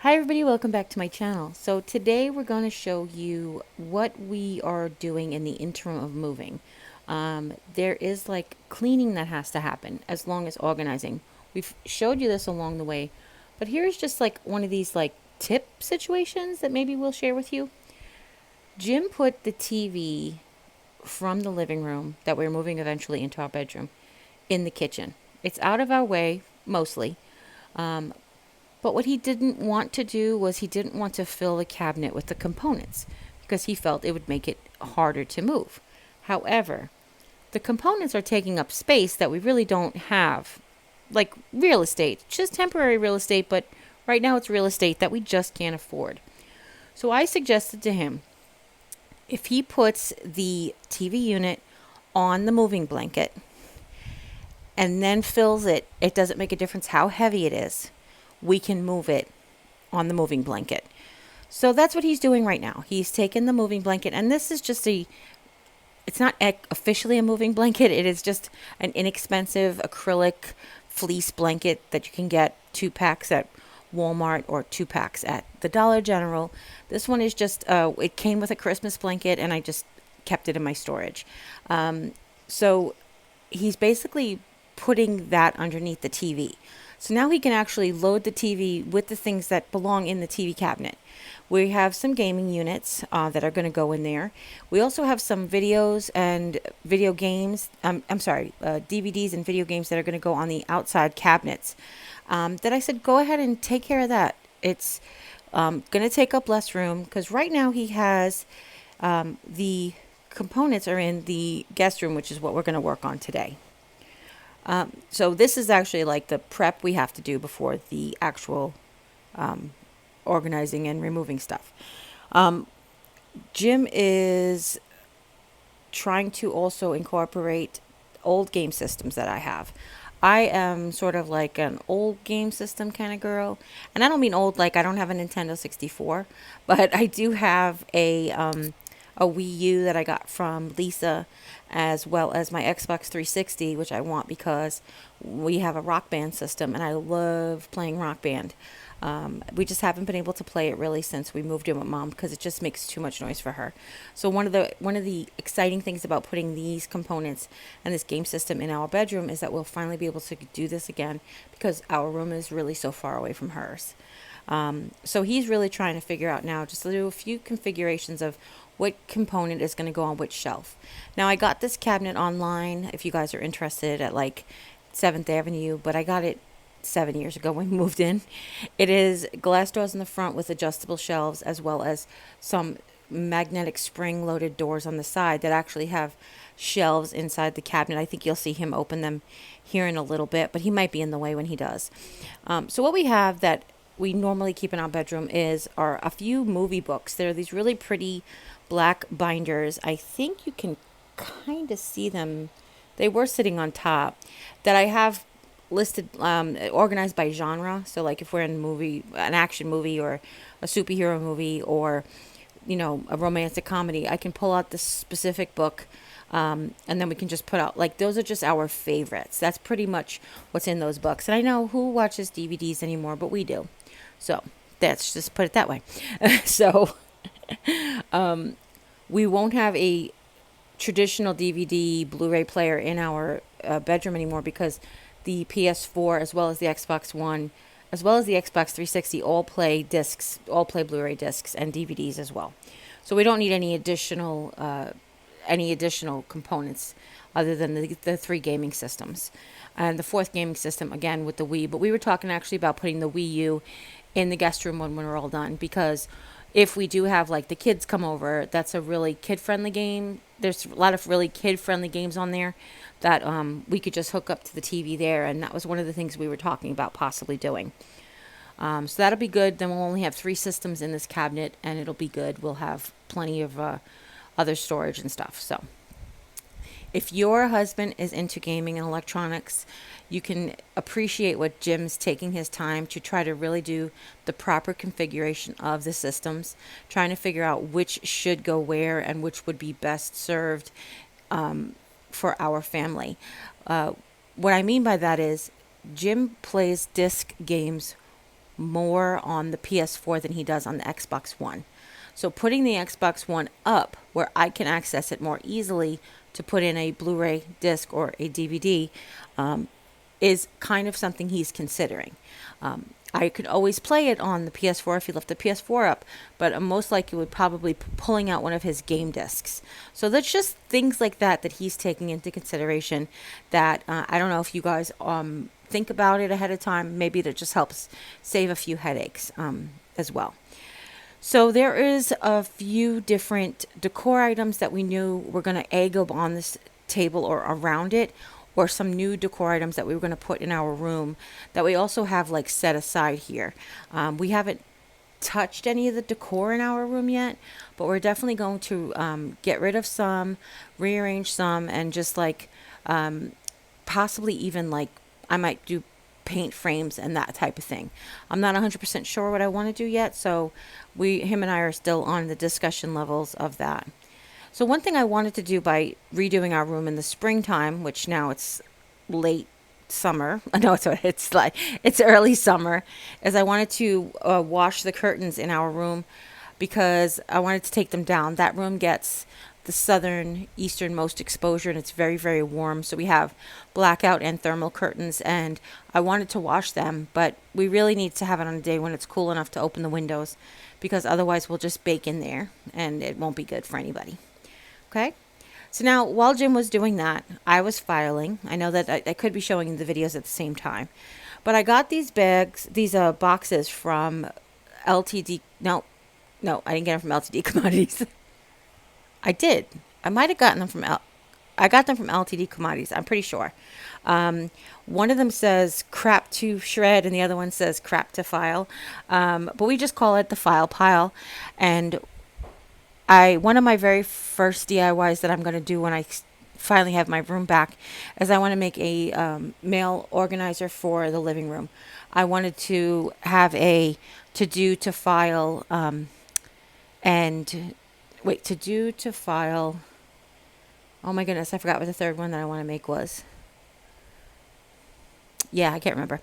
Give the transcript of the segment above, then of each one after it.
Hi everybody, welcome back to my channel. So today we're going to show you what we are doing in the interim of moving. There is like cleaning that has to happen as long as organizing. We've showed you this along the way, but here's just like one of these like tip situations that maybe we'll share with you. Jim put the TV from the living room that we're moving eventually into our bedroom in the kitchen. It's out of our way mostly. But what he didn't want to do was he didn't want to fill the cabinet with the components because he felt it would make it harder to move. However, the components are taking up space that we really don't have, like real estate, just temporary real estate, but right now it's real estate that we just can't afford. So I suggested to him if he puts the TV unit on the moving blanket and then fills it, it doesn't make a difference how heavy it is. We can move it on the moving blanket. So that's what he's doing right now. He's taken the moving blanket, and this is just it's not officially a moving blanket. It is just an inexpensive acrylic fleece blanket that you can get 2 packs at Walmart or 2 packs at the Dollar General. This one is just, it came with a Christmas blanket, and I just kept it in my storage. So he's basically putting that underneath the TV. So now he can actually load the TV with the things that belong in the TV cabinet. We have some gaming units that are going to go in there. We also have some videos and video games. DVDs and video games that are going to go on the outside cabinets. That I said, go ahead and take care of that. It's going to take up less room because right now he has the components are in the guest room, which is what we're going to work on today. So this is actually like the prep we have to do before the actual organizing and removing stuff. Jim is trying to also incorporate old game systems that I have. I am sort of like an old game system kind of girl. And I don't mean old like I don't have a Nintendo 64, but I do have a Wii U that I got from Lisa, as well as my Xbox 360, which I want because we have a Rock Band system and I love playing Rock Band. We just haven't been able to play it really since we moved in with Mom because it just makes too much noise for her. So one of the exciting things about putting these components and this game system in our bedroom is that we'll finally be able to do this again because our room is really so far away from hers. So he's really trying to figure out now just to do a few configurations of what component is going to go on which shelf. Now I got this cabinet online if you guys are interested at like 7th Avenue, but I got it 7 years ago when we moved in. It is glass doors in the front with adjustable shelves as well as some magnetic spring loaded doors on the side that actually have shelves inside the cabinet. I think you'll see him open them here in a little bit, but he might be in the way when he does. So what we have that we normally keep in our bedroom are a few movie books. They're these really pretty black binders. I think you can kind of see them. They were sitting on top that I have listed, organized by genre. So like if we're in an action movie or a superhero movie or, a romantic comedy, I can pull out this specific book. And then we can just put out, like, those are just our favorites. That's pretty much what's in those books. And I know who watches DVDs anymore, but we do. So that's just put it that way. So we won't have a traditional DVD Blu-ray player in our bedroom anymore because the PS4 as well as the Xbox One as well as the Xbox 360 all play Blu-ray discs and DVDs as well. So we don't need any additional components other than the 3 gaming systems. And the 4th gaming system, again, with the Wii. But we were talking actually about putting the Wii U in the guest room when we're all done. Because if we do have, like, the kids come over, that's a really kid-friendly game. There's a lot of really kid-friendly games on there that we could just hook up to the TV there. And that was one of the things we were talking about possibly doing. So that'll be good. Then we'll only have 3 systems in this cabinet, and it'll be good. We'll have plenty of other storage and stuff. So if your husband is into gaming and electronics, you can appreciate what Jim's taking his time to try to really do the proper configuration of the systems, trying to figure out which should go where and which would be best served for our family. What I mean by that is Jim plays disc games more on the PS4 than he does on the Xbox One. So putting the Xbox One up where I can access it more easily to put in a Blu-ray disc or a DVD is kind of something he's considering. I could always play it on the PS4 if he left the PS4 up, but most likely would probably pulling out one of his game discs. So that's just things like that that he's taking into consideration. That I don't know if you guys think about it ahead of time. Maybe that just helps save a few headaches as well. So there is a few different decor items that we knew were going to go on this table or around it, or some new decor items that we were going to put in our room that we also have like set aside here. We haven't touched any of the decor in our room yet, but we're definitely going to get rid of some, rearrange some, and just like possibly even like I might do paint frames and that type of thing. I'm not 100% sure what I want to do yet, so him and I are still on the discussion levels of that. So one thing I wanted to do by redoing our room in the springtime, which now it's late summer, I know it's like it's early summer, is I wanted to wash the curtains in our room because I wanted to take them down. That room gets the southern easternmost exposure and it's very, very warm. So we have blackout and thermal curtains, and I wanted to wash them, but we really need to have it on a day when it's cool enough to open the windows, because otherwise we'll just bake in there and it won't be good for anybody. Okay. So now while Jim was doing that, I was filing. I know that I could be showing the videos at the same time, but I got these boxes from LTD. No, I didn't get them from LTD Commodities. I did. I might have gotten them from I got them from LTD Commodities. I'm pretty sure. One of them says crap to shred and the other one says crap to file. But we just call it the file pile. And one of my very first DIYs that I'm going to do when I finally have my room back is I want to make a mail organizer for the living room. I wanted to have a to do to file to file. Oh my goodness, I forgot what the third one that I want to make was. Yeah, I can't remember.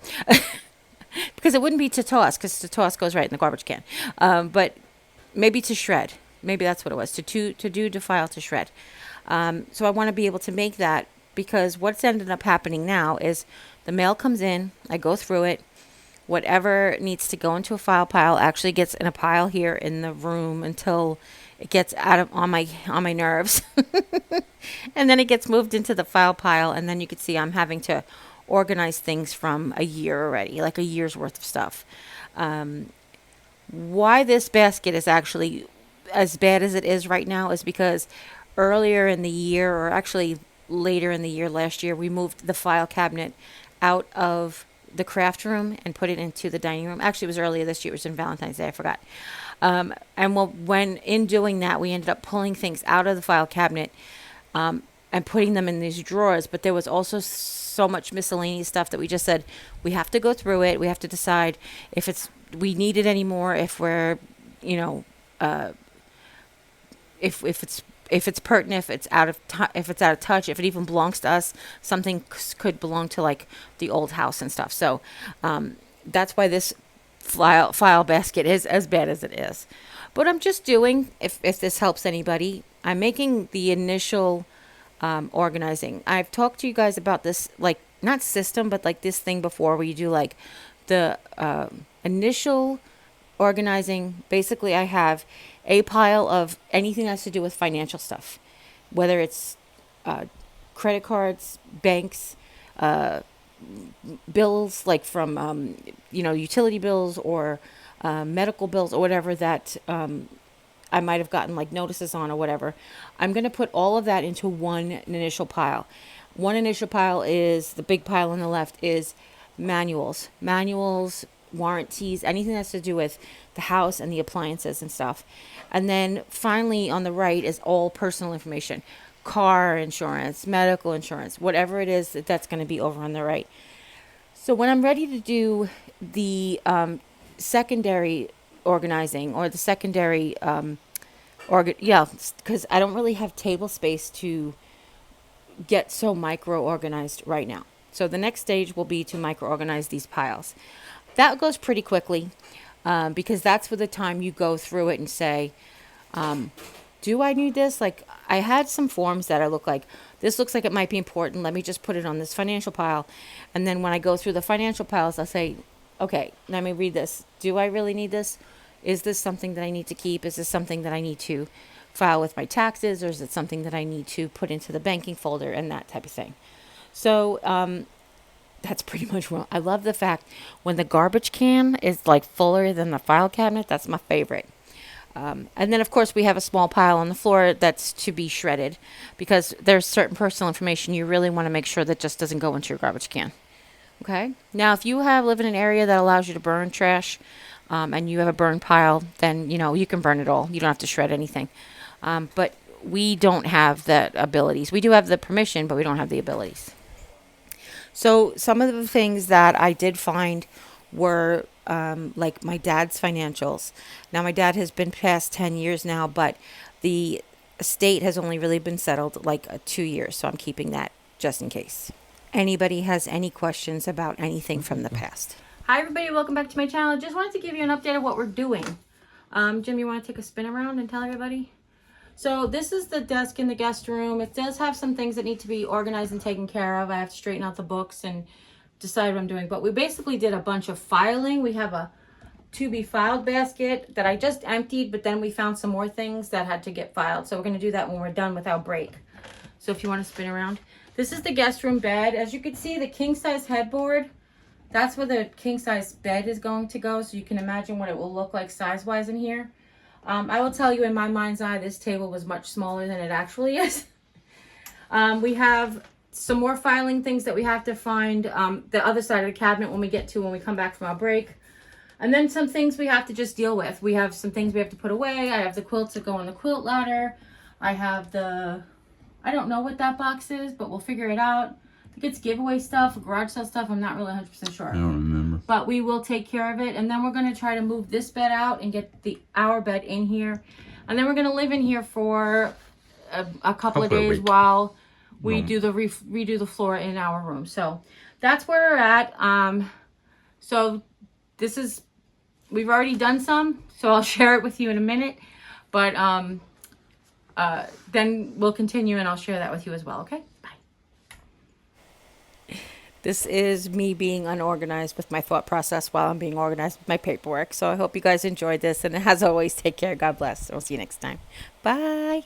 Because it wouldn't be to toss, because to toss goes right in the garbage can. But maybe to shred. Maybe that's what it was. To file, to shred. So I want to be able to make that, because what's ended up happening now is the mail comes in, I go through it. Whatever needs to go into a file pile actually gets in a pile here in the room until it gets out of on my nerves. And then it gets moved into the file pile, and then you can see I'm having to organize things from a year already, like a year's worth of stuff. Why this basket is actually as bad as it is right now is because earlier in the year, or actually later in the year last year, we moved the file cabinet out of the craft room and put it into the dining room. Actually, it was earlier this year. It was in Valentine's Day. I forgot. When in doing that, we ended up pulling things out of the file cabinet and putting them in these drawers. But there was also so much miscellaneous stuff that we just said we have to go through it. We have to decide if we need it anymore. If we're, if it's pertinent, if it's out of touch, if it even belongs to us. Something could belong to like the old house and stuff. So that's why this file basket is as bad as it is. But I'm just doing, if this helps anybody, I'm making the initial organizing. I've talked to you guys about this, like not system, but like this thing before, where you do like the initial organizing. Basically, I have a pile of anything that has to do with financial stuff, whether it's credit cards, banks, bills, like from utility bills or medical bills or whatever that I might have gotten like notices on or whatever. I'm going to put all of that into one initial pile. One initial pile is the big pile on the left is manuals, warranties, anything that's to do with the house and the appliances and stuff. And then finally on the right is all personal information, car insurance, medical insurance, whatever it is that's going to be over on the right. So when I'm ready to do the secondary organizing or the secondary because I don't really have table space to get so micro organized right now. So the next stage will be to micro organize these piles. that goes pretty quickly, because that's for the time you go through it and say, do I need this? Like, I had some forms that I look like, this looks like it might be important. Let me just put it on this financial pile. And then when I go through the financial piles, I'll say, okay, let me read this. Do I really need this? Is this something that I need to keep? Is this something that I need to file with my taxes? Or is it something that I need to put into the banking folder and that type of thing? So, that's pretty much wrong. I love the fact when the garbage can is like fuller than the file cabinet. That's my favorite. And then, of course, we have a small pile on the floor that's to be shredded, because there's certain personal information you really want to make sure that just doesn't go into your garbage can. Okay. Now, if you live in an area that allows you to burn trash, and you have a burn pile, then you can burn it all. You don't have to shred anything. But we don't have the abilities. We do have the permission, but we don't have the abilities. So some of the things that I did find were, like my dad's financials. Now, my dad has been past 10 years now, but the estate has only really been settled like 2 years. So I'm keeping that just in case anybody has any questions about anything from the past. Hi, everybody. Welcome back to my channel. Just wanted to give you an update of what we're doing. Jim, you want to take a spin around and tell everybody? So this is the desk in the guest room. It does have some things that need to be organized and taken care of. I have to straighten out the books and decide what I'm doing. But we basically did a bunch of filing. We have a to be filed basket that I just emptied, but then we found some more things that had to get filed. So we're going to do that when we're done with our break. So if you want to spin around. This is the guest room bed. As you can see, the king size headboard, that's where the king size bed is going to go. So you can imagine what it will look like size wise in here. I will tell you, in my mind's eye, this table was much smaller than it actually is. We have some more filing things that we have to find the other side of the cabinet when we come back from our break. And then some things we have to just deal with. We have some things we have to put away. I have the quilts that go on the quilt ladder. I have I don't know what that box is, but we'll figure it out. I think it's giveaway stuff, garage sale stuff. I'm not really 100% sure. I don't remember. But we will take care of it. And then we're going to try to move this bed out and get our bed in here. And then we're going to live in here for a couple of days while we do redo the floor in our room. So that's where we're at. So we've already done some, so I'll share it with you in a minute. But then we'll continue and I'll share that with you as well, okay? Bye. This is me being unorganized with my thought process while I'm being organized with my paperwork. So I hope you guys enjoyed this. And as always, take care. God bless. I'll see you next time. Bye.